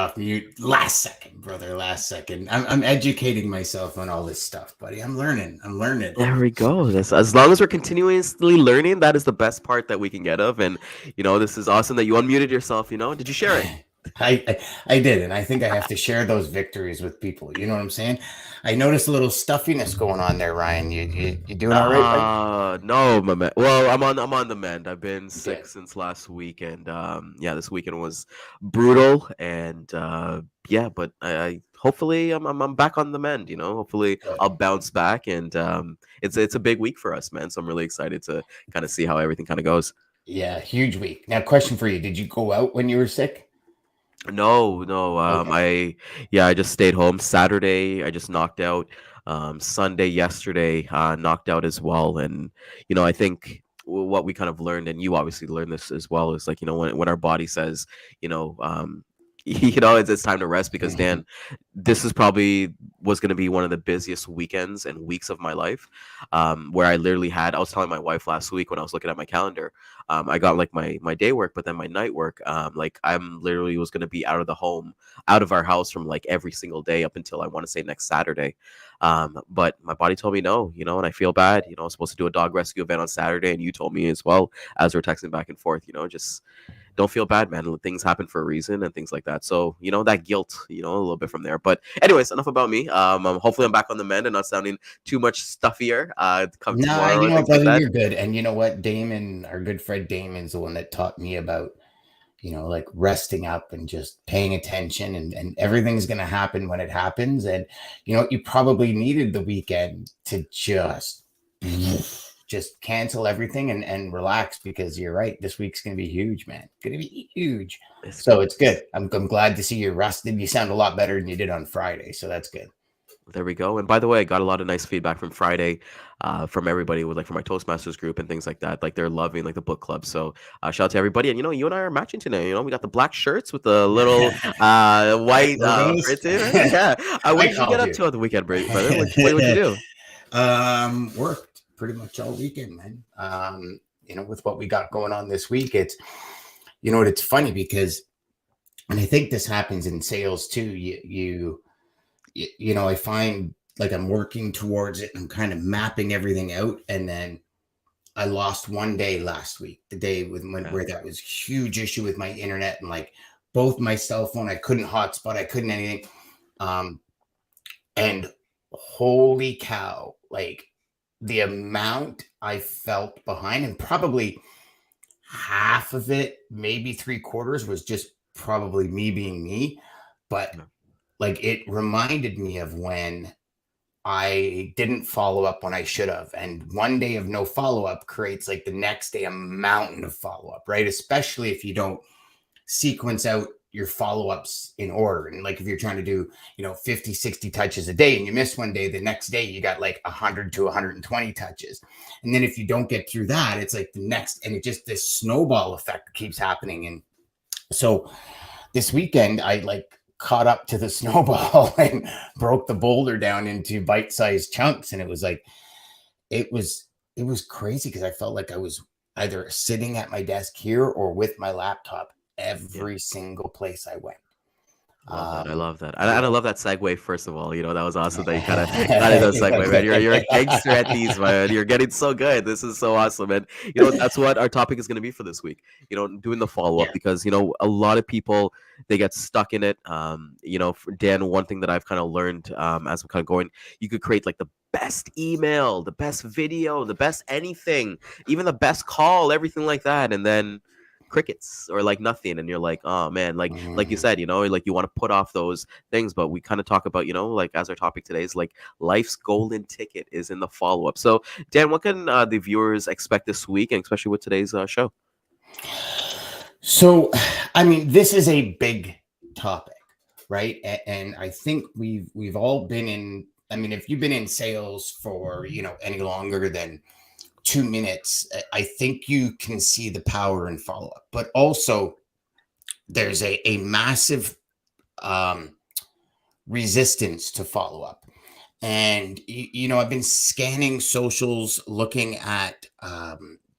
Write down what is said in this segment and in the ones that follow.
off mute last second, brother. Last second. I'm educating myself on all this stuff, buddy. I'm learning. I'm learning. There we go. As long as we're continuously learning, that is the best part that we can get of. And this is awesome that you unmuted yourself. Did you share it? I did, and I think I have to share those victories with people. You know what I'm saying? I noticed a little stuffiness going on there, Ryan. You doing all right, buddy? No, my man. Well, I'm on the mend. I've been sick Good. since last week, and yeah, this weekend was brutal, and yeah, but I hopefully I'm back on the mend. Hopefully Good. I'll bounce back, and it's a big week for us, man. So I'm really excited to kind of see how everything kind of goes. Yeah, huge week. Now, question for you: did you go out when you were sick? No, no. Okay. I just stayed home. Saturday, I just knocked out. Sunday, yesterday, knocked out as well. And I think what we kind of learned, and you obviously learned this as well, is like when our body says, you know, um, it's time to rest because Dan, this is probably was going to be one of the busiest weekends and weeks of my life, where I was telling my wife last week when I was looking at my calendar, I got like my day work, but then my night work, like I'm literally was going to be out of our house from like every single day up until I want to say next Saturday. But my body told me no, and I feel bad. I was supposed to do a dog rescue event on Saturday, and you told me as well as we're texting back and forth, just don't feel bad, man. Things happen for a reason and things like that. So, that guilt, a little bit from there. But anyways, enough about me. Hopefully I'm back on the mend and not sounding too much stuffier come Nah, tomorrow you and know what, things like brother, that. you're good. And you know what, Damon, our good friend Damon's the one that taught me about, like resting up and just paying attention, and everything's going to happen when it happens. And, you probably needed the weekend to just cancel everything and relax, because you're right. This week's going to be huge, man. It's going to be huge. It's So gonna it's good. I'm glad to see you rested. You sound a lot better than you did on Friday. So that's good. There we go. And by the way, I got a lot of nice feedback from Friday, from everybody with like from my Toastmasters group and things like that. Like they're loving like the book club. So shout out to everybody. And you and I are matching today. We got the black shirts with the little White white logos. printed. Right? Yeah. What I did you called get up you. to on the weekend, brother? What'd you do? Worked pretty much all weekend, man. With what we got going on this week, it's funny because, and I think this happens in sales too. I find like I'm working towards it and I'm kind of mapping everything out, and then I lost one day last week, the day Yeah. where that was huge issue with my internet, and like both my cell phone, I couldn't hotspot, I couldn't anything. Um, and holy cow, like the amount I felt behind, and probably half of it, maybe three quarters, was just probably me being me. But Yeah. like it reminded me of when I didn't follow up when I should have. And one day of no follow up creates like the next day a mountain of follow up, right? Especially if you don't sequence out your follow-ups in order. And like if you're trying to do 50, 60 touches a day and you miss one day, the next day you got like 100 to 120 touches. And then if you don't get through that, it's like the next, and it just, this snowball effect keeps happening. And so this weekend I like caught up to the snowball and broke the boulder down into bite-sized chunks. And it was like it was crazy, because I felt like I was either sitting at my desk here or with my laptop Yeah. every single place I went. Love that. I Um, love that. you And I know, love that segue, first of all. That was awesome that you kind of got into a segue, man. You're a gangster at these, man. You're getting so good. This is so awesome. And that's what our topic is going to be for this week. Doing the follow-up, yeah, because a lot of people, they get stuck in it. For Dan, one thing that I've kind of learned, as I'm kind of going, you could create like the best email, the best video, the best anything, even the best call, everything like that. And then crickets or like nothing, and you're like, oh man, like you mhm. said, like you want to put off those things. But we kind of talk about, like as our topic today is like life's golden ticket is in the follow-up. So Dan, what can the viewers expect this week, and especially with today's show? So, I mean, this is a big topic, right? And I think we've all been in. I mean, if you've been in sales for any longer than 2 minutes, I think you can see the power in follow up. But also, there's a massive um, resistance to follow up. And I've been scanning socials, looking at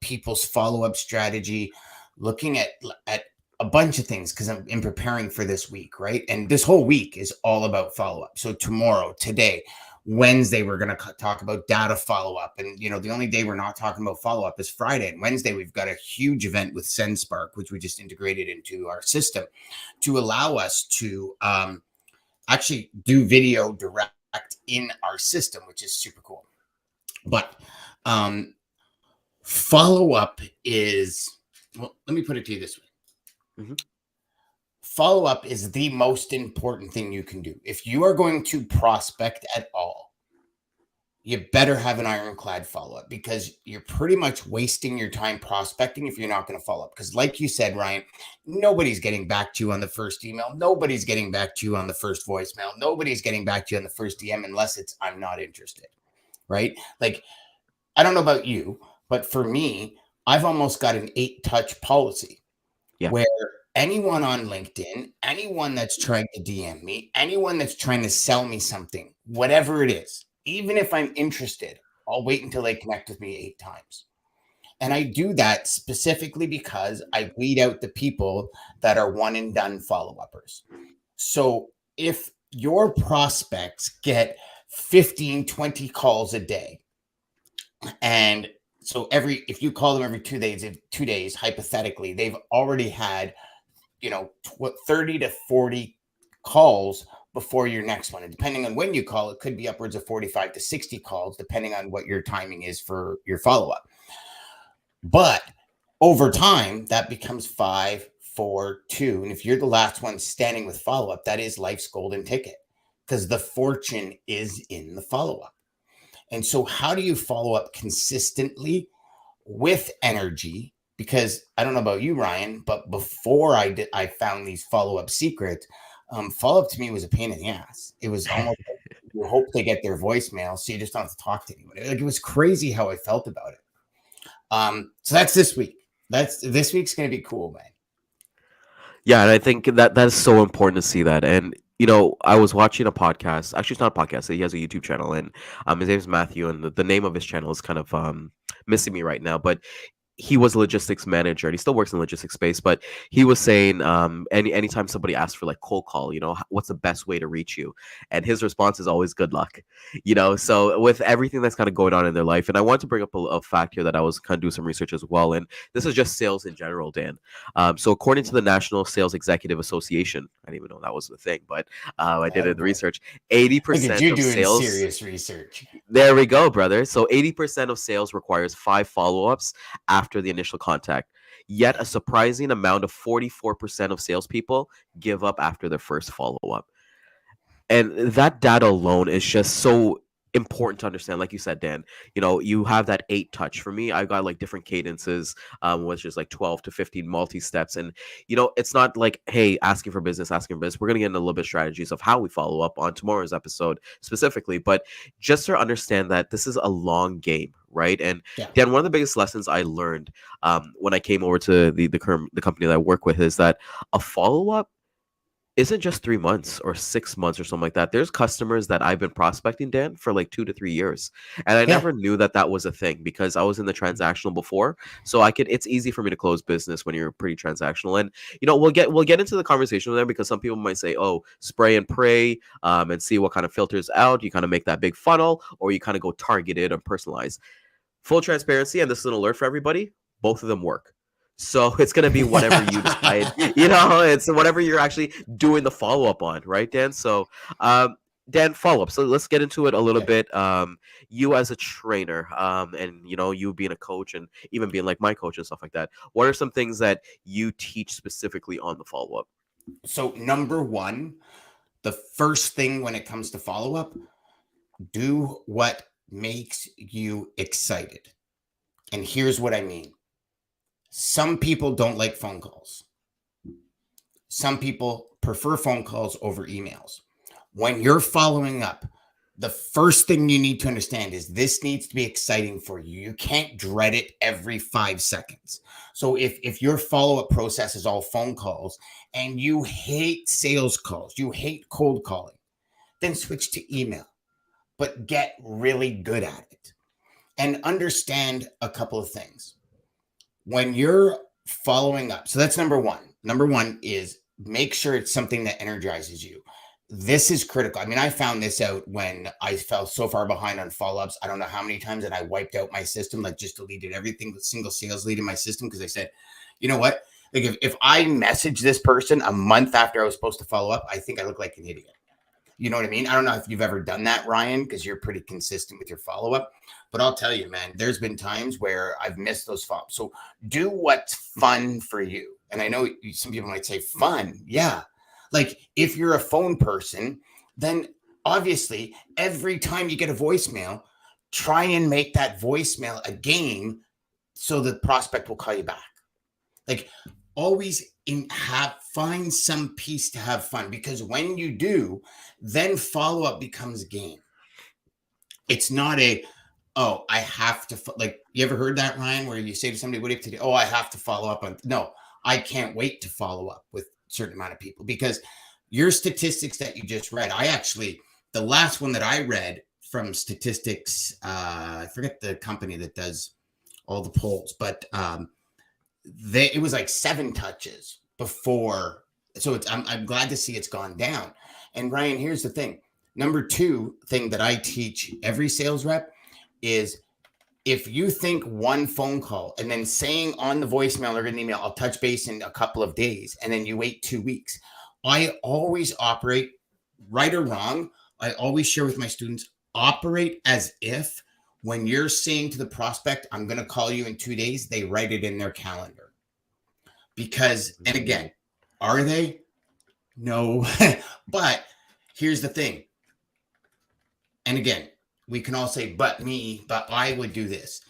people's follow up strategy, looking at a bunch of things because I'm in preparing for this week, right? And this whole week is all about follow up. So tomorrow, today, Wednesday, we're going to talk about data follow up. And, the only day we're not talking about follow up is Friday. And Wednesday, we've got a huge event with SendSpark, which we just integrated into our system to allow us to actually do video direct in our system, which is super cool. But follow up is, well, let me put it to you this way. Mm-hmm. Follow up is the most important thing you can do. If you are going to prospect at all, you better have an ironclad follow up, because you're pretty much wasting your time prospecting if you're not going to follow up. Because like you said, Ryan, nobody's getting back to you on the first email. Nobody's getting back to you on the first voicemail. Nobody's getting back to you on the first DM unless it's I'm not interested, right? Like, I don't know about you, but for me, I've almost got an 8-touch policy where anyone on LinkedIn, anyone that's trying to DM me, anyone that's trying to sell me something, whatever it is, even if I'm interested, I'll wait until they connect with me 8 times. And I do that specifically because I weed out the people that are one and done follow-uppers. So if your prospects get 15, 20 calls a day, and so if you call them every 2 days, hypothetically, they've already had 30 to 40 calls before your next one. And depending on when you call, it could be upwards of 45 to 60 calls, depending on what your timing is for your follow-up. But over time, that becomes 5, 4, 2. And if you're the last one standing with follow-up, that is life's golden ticket, because the fortune is in the follow-up. And so how do you follow up consistently with energy? Because I don't know about you, Ryan, but before I found these follow-up secrets, follow-up to me was a pain in the ass. It was almost like you hope they get their voicemail, so you just don't have to talk to anyone. Like, it was crazy how I felt about it. So that's this week. This week's going to be cool, man. Yeah, and I think that is so important to see that. And I was watching a podcast. Actually, it's not a podcast. He has a YouTube channel, and his name is Matthew, and the name of his channel is kind of missing me right now. But he was a logistics manager, and he still works in the logistics space. But he was saying, anytime somebody asks for like cold call, what's the best way to reach you? And his response is always good luck. So with everything that's kind of going on in their life, and I want to bring up a fact here that I was kind of doing some research as well, and this is just sales in general, Dan. So according to the National Sales Executive Association, I didn't even know that was the thing, but I did it in the research. 80% of sales. Serious research. There we go, brother. So 80% of sales requires 5 follow-ups after the initial contact. Yet a surprising amount of 44% of salespeople give up after their first follow-up. And that data alone is just so important to understand. Like you said, Dan, you have that 8 touch. For me, I've got like different cadences, which is like 12 to 15 multi-steps. And, it's not like, hey, asking for business. We're going to get into a little bit of strategies of how we follow up on tomorrow's episode specifically. But just to understand that this is a long game, right? And Dan, one of the biggest lessons I learned when I came over to the company that I work with is that a follow-up isn't just 3 months or 6 months or something like that. There's customers that I've been prospecting, Dan, for like 2 to 3 years. And I never knew that was a thing because I was in the transactional before. So it's easy for me to close business when you're pretty transactional. And, we'll get into the conversation there, because some people might say, oh, spray and pray and see what kind of filters out. You kind of make that big funnel, or you kind of go targeted and personalized. Full transparency, and this is an alert for everybody, both of them work. So it's going to be whatever you decide, it's whatever you're actually doing the follow-up on, right, Dan? So, Dan, follow-up. So let's get into it a little bit. You as a trainer, and, you being a coach and even being like my coach and stuff like that, what are some things that you teach specifically on the follow-up? So number one, the first thing when it comes to follow-up, do what makes you excited. And here's what I mean. Some people don't like phone calls. Some people prefer phone calls over emails. When you're following up, the first thing you need to understand is this needs to be exciting for you. You can't dread it every 5 seconds. So if your follow-up process is all phone calls and you hate sales calls, you hate cold calling, then switch to email, but get really good at it. And understand a couple of things. When you're following up, so that's number one. Number one is make sure it's something that energizes you. This is critical. I mean, I found this out when I fell so far behind on follow-ups. I don't know how many times that I wiped out my system, like just deleted everything, single sales lead in my system, because I said, you know what? Like if I message this person a month after I was supposed to follow up, I think I look like an idiot. You know what I mean? I don't know if you've ever done that, Ryan, because you're pretty consistent with your follow-up. But I'll tell you, man, there's been times where I've missed those follow-ups. So do what's fun for you. And I know some people might say fun. Yeah. Like if you're a phone person, then obviously every time you get a voicemail, try and make that voicemail a game so the prospect will call you back. Like always find some piece to have fun, because when you do, then follow-up becomes game. It's not I have to, like, you ever heard that, Ryan, where you say to somebody, what do you have to do? Oh, I have to follow up on. No, I can't wait to follow up with a certain amount of people, because your statistics that you just read, the last one that I read from statistics, I forget the company that does all the polls, but it was like 7 touches before. So I'm glad to see it's gone down. And Ryan, here's the thing. Number 2 thing that I teach every sales rep is, if you think one phone call and then saying on the voicemail or an email, I'll touch base in a couple of days, and then you wait 2 weeks. I always operate, right or wrong, I always share with my students, operate as if when you're saying to the prospect, I'm going to call you in 2 days, they write it in their calendar. Because, and again, are they? No. But here's the thing. And again, we can all say, but I would do this.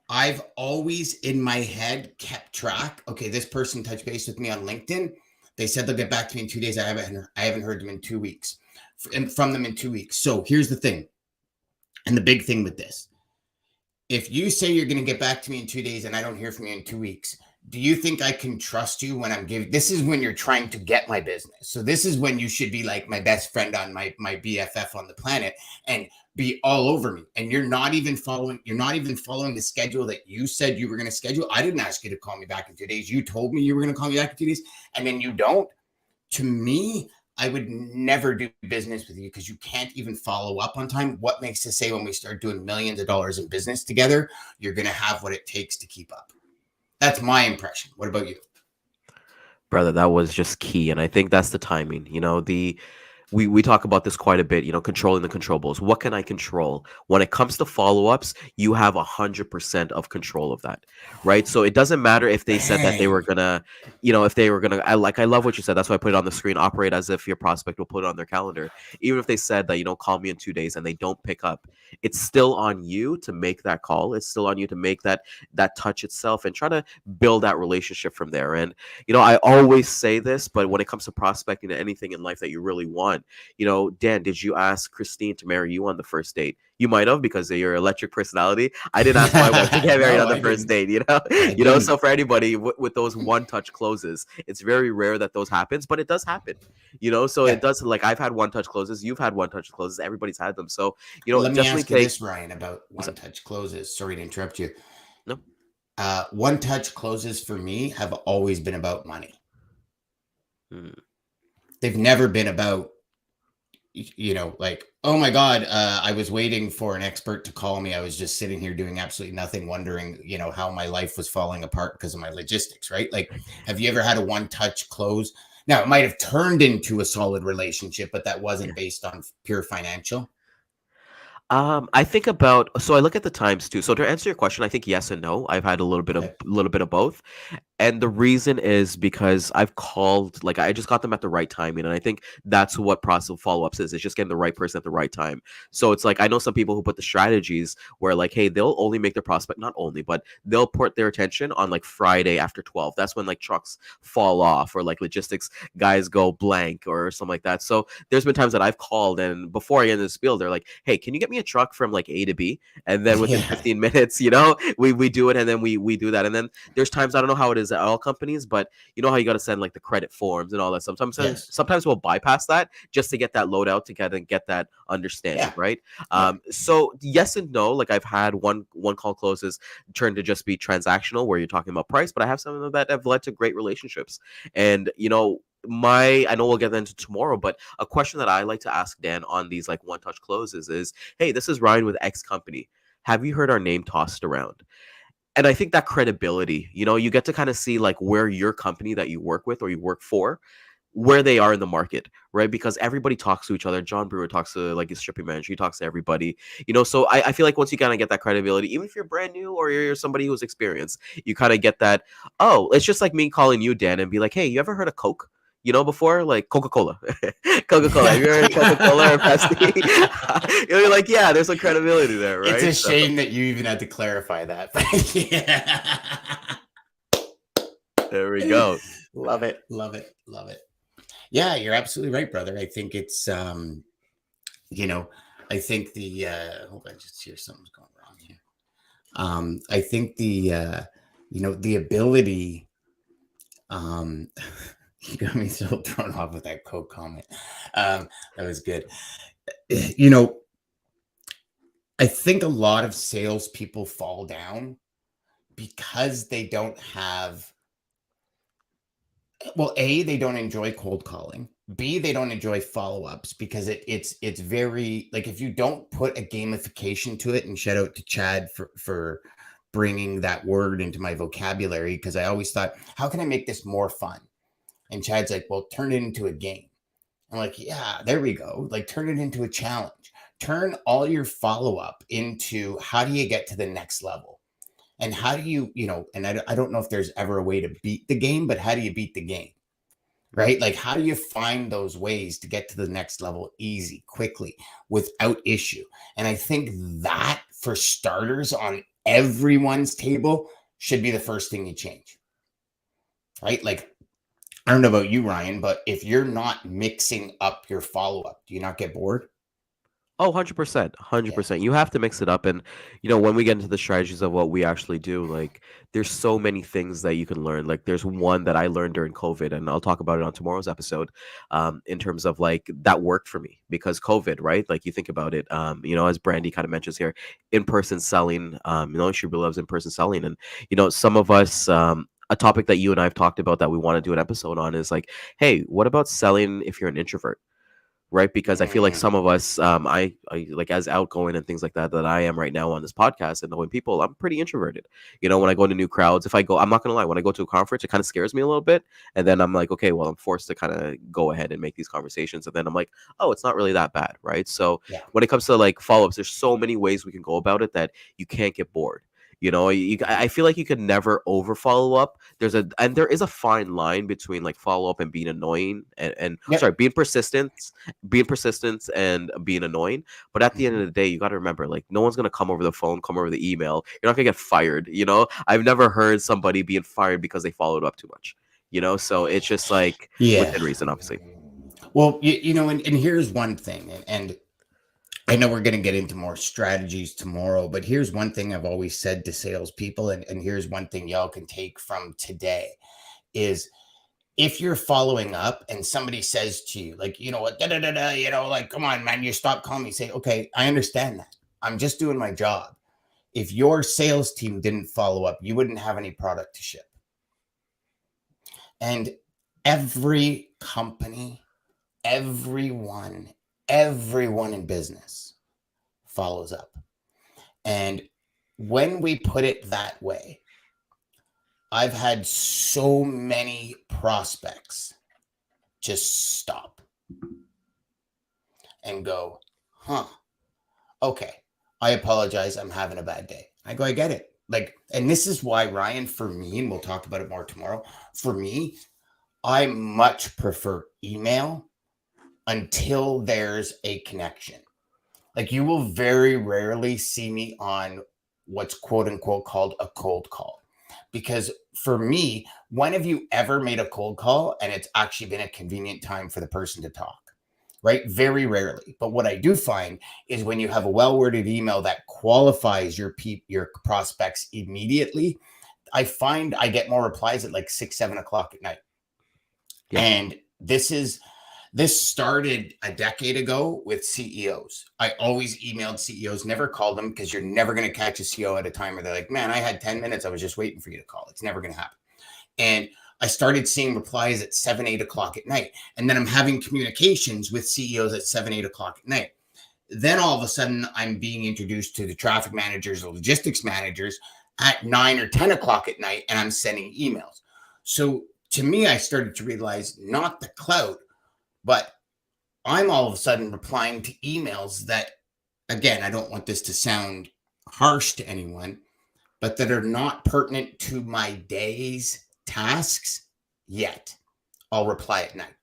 I've always in my head kept track. Okay, this person touched base with me on LinkedIn. They said they'll get back to me in 2 days. I haven't heard them in 2 weeks, and from them in 2 weeks. So here's the thing. And the big thing with this, if you say you're going to get back to me in 2 days and I don't hear from you in 2 weeks, do you think I can trust you when I'm giving? This is when you're trying to get my business. So this is when you should be like my best friend on my BFF on the planet and be all over me. And you're not even following the schedule that you said you were going to schedule. I didn't ask you to call me back in 2 days. You told me you were going to call me back in 2 days, and then you don't. To me, I would never do business with you, because you can't even follow up on time. What makes us say when we start doing millions of dollars in business together, you're going to have what it takes to keep up? That's my impression. What about you? Brother, that was just key. And I think that's the timing. We talk about this quite a bit, controlling the controllables. What can I control? When it comes to follow-ups, you have 100% of control of that, right? So it doesn't matter if they said that they were gonna, I love what you said. That's why I put it on the screen. Operate as if your prospect will put it on their calendar. Even if they said that, call me in 2 days, and they don't pick up, it's still on you to make that call. It's still on you to make that touch itself and try to build that relationship from there. And, I always say this, but when it comes to prospecting to anything in life that you really want, Dan, did you ask Christine to marry you on the first date? You might have, because of your electric personality. I didn't ask my wife to get married on the first date, So for anybody with those one-touch closes, it's very rare that those happens, but it does happen, So it does, like, I've had one-touch closes, you've had one-touch closes, everybody's had them. So, let me ask you this, Ryan, about one-touch closes. Sorry to interrupt you. No. One-touch closes for me have always been about money. They've never been about, like, oh my God, I was waiting for an expert to call me. I was just sitting here doing absolutely nothing, wondering, how my life was falling apart because of my logistics, right? Like, have you ever had a one-touch close? Now, it might have turned into a solid relationship, but that wasn't based on pure financial. I look at the times too. So to answer your question, I think yes and no. I've had a little bit of both. And the reason is because I've called, like, I just got them at the right timing. And I think that's what process follow-ups is. It's just getting the right person at the right time. So it's like, I know some people who put the strategies where, like, hey, they'll only make their prospect, not only, but they'll put their attention on, like, Friday after 12. That's when, like, trucks fall off, or like logistics guys go blank or something like that. So there's been times that I've called, and before I end the spiel, they're like, hey, can you get me a truck from like A to B? And then within 15 minutes, we do it, and then we do that. And then there's times, I don't know how it is visit all companies, but you know how you got to send like the credit forms and all that. Yes. Sometimes we'll bypass that just to get that loadout to get that understanding, Yeah. right? Yeah. So yes and no. Like I've had one call closes turned to just be transactional where you're talking about price, but I have some of them that have led to great relationships. And I know we'll get into tomorrow, but a question that I like to ask Dan on these like one touch closes is, hey, this is Ryan with X company. Have you heard our name tossed around? And I think that credibility, you get to kind of see like where your company that you work with or you work for, where they are in the market, right? Because everybody talks to each other. John Brewer talks to like his shipping manager, he talks to everybody, so I feel like once you kind of get that credibility, even if you're brand new or you're somebody who's experienced, you kind of get that. Oh, it's just like me calling you, Dan, and be like, hey, you ever heard of Coke? Before, like Coca-Cola. Coca-Cola. Have you heard of Coca-Cola or Pepsi? You're like, yeah, there's some credibility there, right? It's a shame that you even had to clarify that. There we go. Love it. Love it. Love it. Yeah, you're absolutely right, brother. I think it's, I think hold on, just hear something's going wrong here. I think the ability, you got me so thrown off with that Coke comment. That was good. I think a lot of salespeople fall down because they don't have, well, A, they don't enjoy cold calling. B, they don't enjoy follow-ups because it's very, like, if you don't put a gamification to it, and shout out to Chad for bringing that word into my vocabulary, because I always thought, how can I make this more fun? And Chad's like, well, turn it into a game. I'm like, yeah, there we go. Like, turn it into a challenge. Turn all your follow-up into how do you get to the next level? And how do you, and I don't know if there's ever a way to beat the game, but how do you beat the game? Right? Like, how do you find those ways to get to the next level easy, quickly, without issue? And I think that, for starters, on everyone's table, should be the first thing you change. Right? Like, I don't know about you, Ryan, but if you're not mixing up your follow-up, do you not get bored? Oh, 100%. 100%. You have to mix it up. And, when we get into the strategies of what we actually do, like, there's so many things that you can learn. Like, there's one that I learned during COVID, and I'll talk about it on tomorrow's episode, in terms of, like, that worked for me because COVID, right? Like, you think about it, as Brandy kind of mentions here, in-person selling, she really loves in-person selling. And, some of us, a topic that you and I have talked about that we want to do an episode on is like, hey, what about selling if you're an introvert? Right? Because I feel like some of us, I like, as outgoing and things like that I am right now on this podcast and knowing people, I'm pretty introverted. When I go into new crowds, I'm not gonna lie, when I go to a conference, it kind of scares me a little bit, and then I'm like, okay, well, I'm forced to kind of go ahead and make these conversations, and then I'm like, oh, it's not really that bad, right? So Yeah. when it comes to like follow-ups, there's so many ways we can go about it that you can't get bored. I feel like you could never over follow up. There is a fine line between like follow up and being annoying and Yep. sorry, being persistent and being annoying. But at the end of the day, you got to remember, like, no one's gonna come over the phone, come over the email. You're not gonna get fired. I've never heard somebody being fired because they followed up too much. So it's just like within reason, obviously. Well, and here's one thing, and I know we're going to get into more strategies tomorrow, but here's one thing I've always said to salespeople, and here's one thing y'all can take from today is, if you're following up and somebody says to you, like, what, like, come on, man, you stop calling me. Say, okay, I understand that. I'm just doing my job. If your sales team didn't follow up, you wouldn't have any product to ship. And every company, everyone in business follows up. And when we put it that way, I've had so many prospects just stop and go, okay, I apologize, I'm having a bad day. I go, I get it. Like, and this is why, Ryan, for me, and we'll talk about it more tomorrow, for me, I much prefer email until there's a connection. Like, you will very rarely see me on what's quote unquote called a cold call. Because for me, when have you ever made a cold call and it's actually been a convenient time for the person to talk? Right? Very rarely. But what I do find is when you have a well-worded email that qualifies your prospects immediately, I find I get more replies at like 6, 7 o'clock at night. Yeah. And this started a decade ago with CEOs. I always emailed CEOs, never called them, because you're never going to catch a CEO at a time where they're like, man, I had 10 minutes. I was just waiting for you to call. It's never going to happen. And I started seeing replies at 7, 8 o'clock at night. And then I'm having communications with CEOs at 7, 8 o'clock at night. Then all of a sudden I'm being introduced to the traffic managers or logistics managers at 9 or 10 o'clock at night, and I'm sending emails. So to me, I started to realize not the clout, but I'm all of a sudden replying to emails that, again, I don't want this to sound harsh to anyone, but that are not pertinent to my day's tasks yet. I'll reply at night.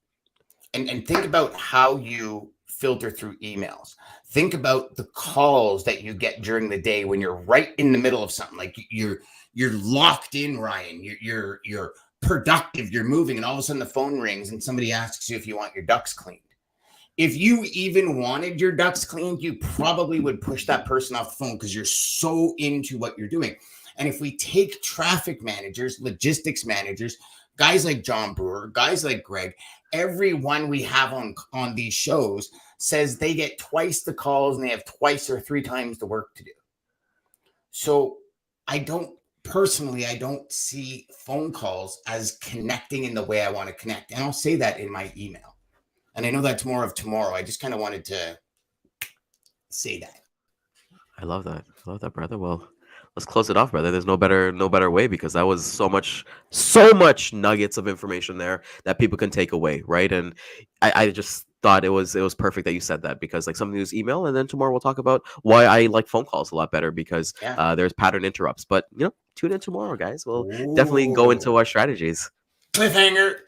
And think about how you filter through emails. Think about the calls that you get during the day when you're right in the middle of something. Like you're locked in, Ryan. You're productive, you're moving, and all of a sudden the phone rings and somebody asks you if you want your ducts cleaned. If you even wanted your ducts cleaned, you probably would push that person off the phone because you're so into what you're doing. And if we take traffic managers, logistics managers, guys like John Brewer, guys like Greg, everyone we have on these shows says they get twice the calls and they have twice or 3 times the work to do. So I don't see phone calls as connecting in the way I want to connect. And I'll say that in my email. And I know that's more of tomorrow. I just kind of wanted to say that. I love that. I love that, brother. Well, let's close it off, brother. There's no better way, because that was so much nuggets of information there that people can take away, right? And I just thought it was perfect that you said that, because like something was email, and then tomorrow we'll talk about why I like phone calls a lot better, because there's pattern interrupts. But tune in tomorrow, guys. We'll definitely go into our strategies. Cliffhanger.